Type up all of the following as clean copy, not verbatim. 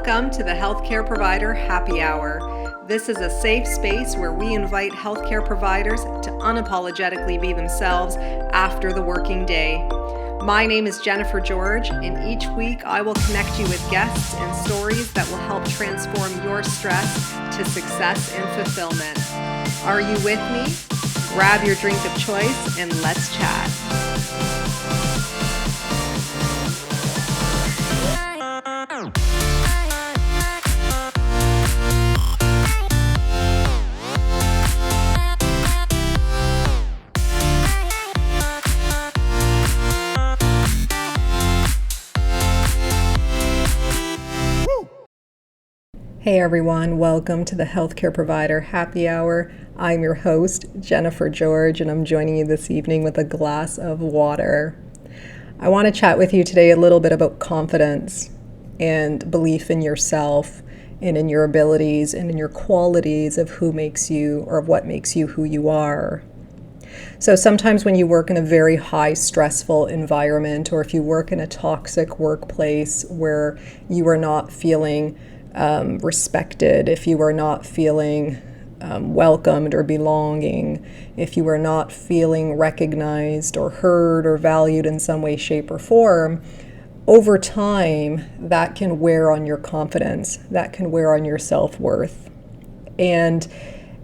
Welcome to the Healthcare Provider Happy Hour. This is a safe space where we invite healthcare providers to unapologetically be themselves after the working day. My name is Jennifer George, and each week I will connect you with guests and stories that will help transform your stress to success and fulfillment. Are you with me? Grab your drink of choice and let's chat. Hey everyone, welcome to the Healthcare Provider Happy Hour. I'm your host, Jennifer George, and I'm joining you this evening with a glass of water. I want to chat with you today a little bit about confidence and belief in yourself and in your abilities and in your qualities of who makes you or of what makes you who you are. So sometimes when you work in a very high stressful environment, or if you work in a toxic workplace where you are not feeling respected, if you are not feeling welcomed or belonging, if you are not feeling recognized or heard or valued in some way, shape, or form, over time, that can wear on your confidence, that can wear on your self-worth. And,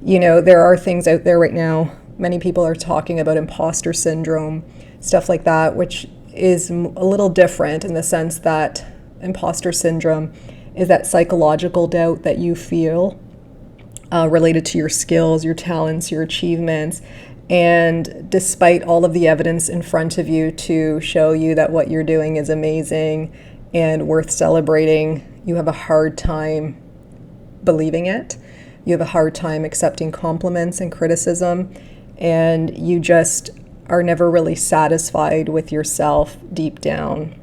you know, there are things out there right now, many people are talking about imposter syndrome, stuff like that, which is a little different in the sense that imposter syndrome is that psychological doubt that you feel related to your skills, your talents, your achievements. And despite all of the evidence in front of you to show you that what you're doing is amazing and worth celebrating, you have a hard time believing it. You have a hard time accepting compliments and criticism, and you just are never really satisfied with yourself deep down.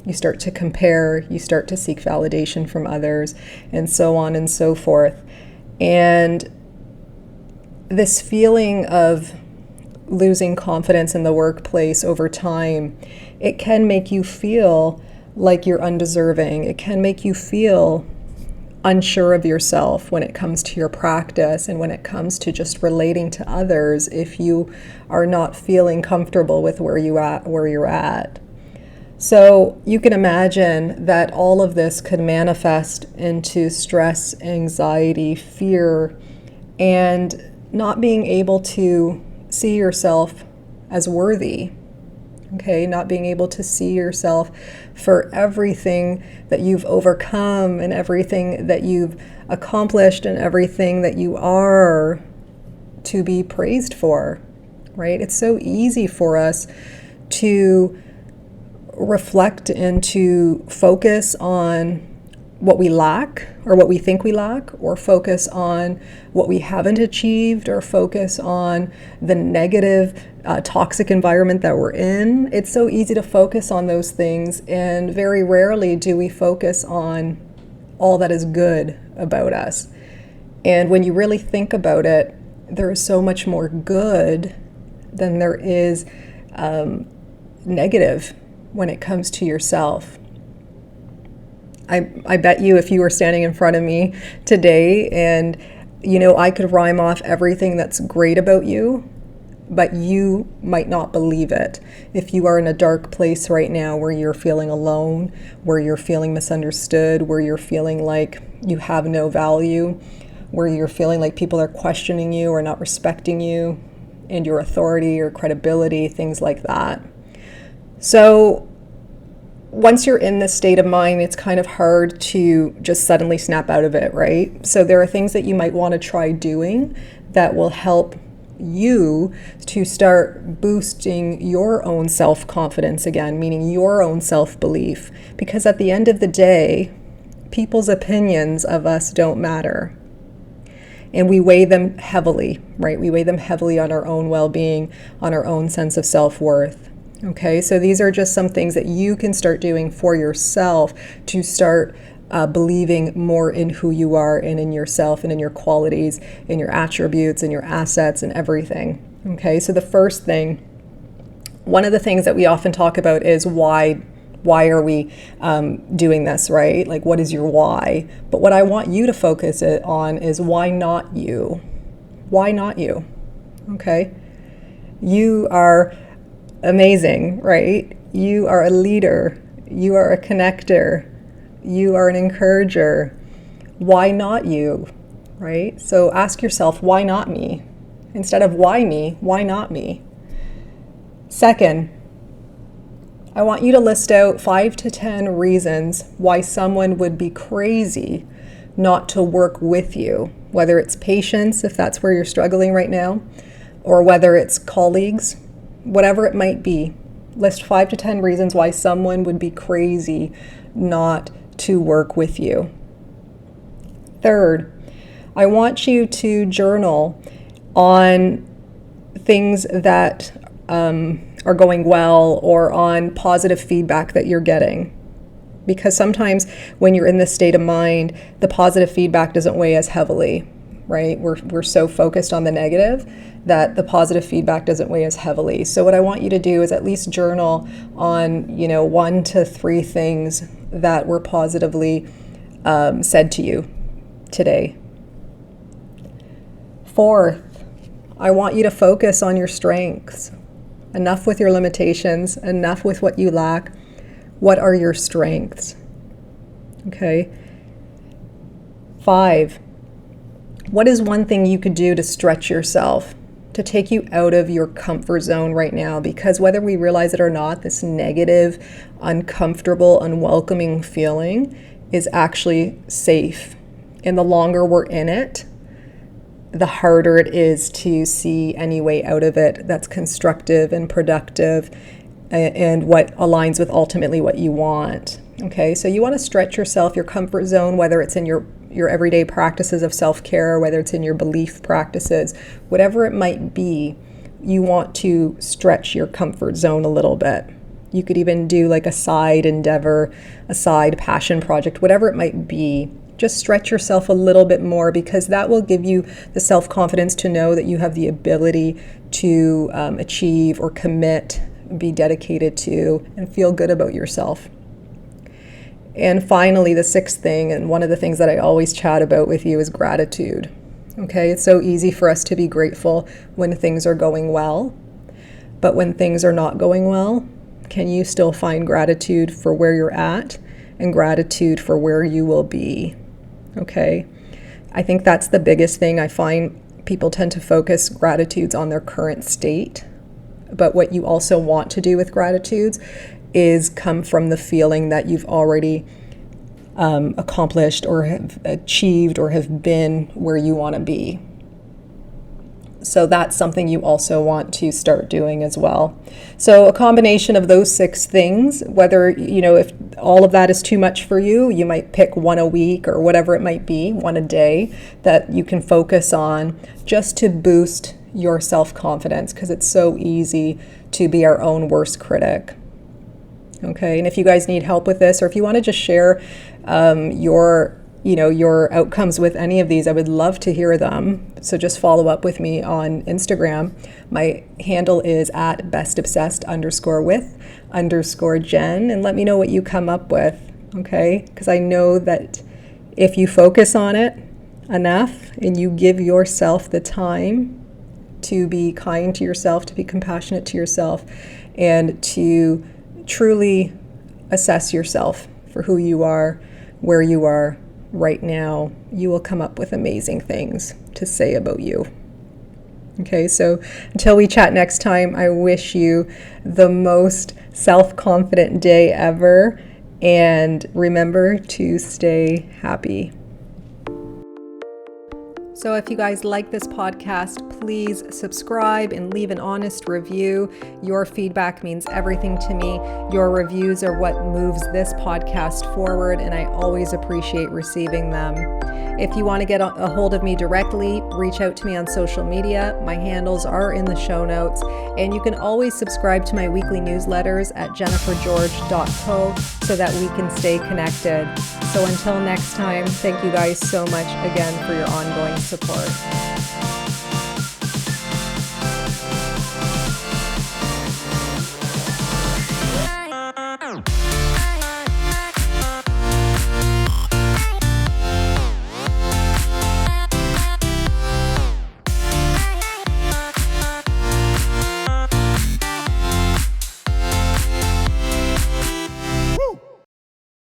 You start to compare, you start to seek validation from others, and so on and so forth. And this feeling of losing confidence in the workplace over time, it can make you feel like you're undeserving. It can make you feel unsure of yourself when it comes to your practice and when it comes to just relating to others if you are not feeling comfortable with where you're at. So you can imagine that all of this could manifest into stress, anxiety, fear, and not being able to see yourself as worthy, okay? Not being able to see yourself for everything that you've overcome and everything that you've accomplished and everything that you are to be praised for, right? It's so easy for us to reflect and to focus on what we lack or what we think we lack, or focus on what we haven't achieved, or focus on the negative, toxic environment that we're in. It's so easy to focus on those things, and very rarely do we focus on all that is good about us. And when you really think about it, there is so much more good than there is negative when it comes to yourself. I bet you if you were standing in front of me today and, you know, I could rhyme off everything that's great about you, but you might not believe it. If you are in a dark place right now where you're feeling alone, where you're feeling misunderstood, where you're feeling like you have no value, where you're feeling like people are questioning you or not respecting you and your authority or credibility, things like that. So once you're in this state of mind, it's kind of hard to just suddenly snap out of it, right? So there are things that you might want to try doing that will help you to start boosting your own self-confidence again, meaning your own self-belief. Because at the end of the day, people's opinions of us don't matter. And we weigh them heavily, right? We weigh them heavily on our own well-being, on our own sense of self-worth. Okay, so these are just some things that you can start doing for yourself to start believing more in who you are and in yourself and in your qualities and your attributes and your assets and everything. Okay, so the first thing, one of the things that we often talk about is why why are we doing this, right? Like, what is your why? But what I want you to focus it on is why not you? Why not you? Okay? You are amazing, right? You are a leader. You are a connector. You are an encourager. Why not you, right? So ask yourself, why not me? Instead of why me, why not me? Second, I want you to list out 5 to 10 reasons why someone would be crazy not to work with you, whether it's patients, if that's where you're struggling right now, or whether it's colleagues, whatever it might be. List 5 to 10 reasons why someone would be crazy not to work with you. Third, I want you to journal on things that are going well, or on positive feedback that you're getting. Because sometimes when you're in this state of mind, the positive feedback doesn't weigh as heavily, right? We're so focused on the negative that the positive feedback doesn't weigh as heavily. So what I want you to do is at least journal on, 1 to 3 things that were positively said to you today. Fourth, I want you to focus on your strengths. Enough with your limitations, enough with what you lack. What are your strengths? Okay. 5, what is one thing you could do to stretch yourself, to take you out of your comfort zone right now? Because whether we realize it or not, this negative, uncomfortable, unwelcoming feeling is actually safe. And the longer we're in it, the harder it is to see any way out of it that's constructive and productive and what aligns with ultimately what you want. Okay, so you want to stretch yourself, your comfort zone, whether it's in your everyday practices of self-care, whether it's in your belief practices, whatever it might be, you want to stretch your comfort zone a little bit. You could even do like a side endeavor, a side passion project, whatever it might be. Just stretch yourself a little bit more, because that will give you the self-confidence to know that you have the ability to achieve or commit, be dedicated to, and feel good about yourself. And finally, the 6th thing, and one of the things that I always chat about with you, is gratitude. Okay, it's so easy for us to be grateful when things are going well, but when things are not going well, can you still find gratitude for where you're at and gratitude for where you will be? Okay, I think that's the biggest thing. I find people tend to focus gratitudes on their current state, but what you also want to do with gratitudes is come from the feeling that you've already accomplished or have achieved or have been where you want to be. So that's something you also want to start doing as well. So a combination of those 6 things, whether, if all of that is too much for you, you might pick 1 a week or whatever it might be, 1 a day that you can focus on just to boost your self-confidence, because it's so easy to be our own worst critic. Okay, and if you guys need help with this, or if you want to just share your outcomes with any of these, I would love to hear them. So just follow up with me on Instagram. My handle is at bestobsessed_with_Jen, and let me know what you come up with, okay? Because I know that if you focus on it enough and you give yourself the time to be kind to yourself, to be compassionate to yourself, and to truly assess yourself for who you are, where you are right now, you will come up with amazing things to say about you. Okay, so until we chat next time, I wish you the most self-confident day ever, and remember to stay happy. So if you guys like this podcast, please subscribe and leave an honest review. Your feedback means everything to me. Your reviews are what moves this podcast forward, and I always appreciate receiving them. If you want to get a hold of me directly, reach out to me on social media. My handles are in the show notes, and you can always subscribe to my weekly newsletters at jennifergeorge.co so that we can stay connected. So until next time, thank you guys so much again for your ongoing support.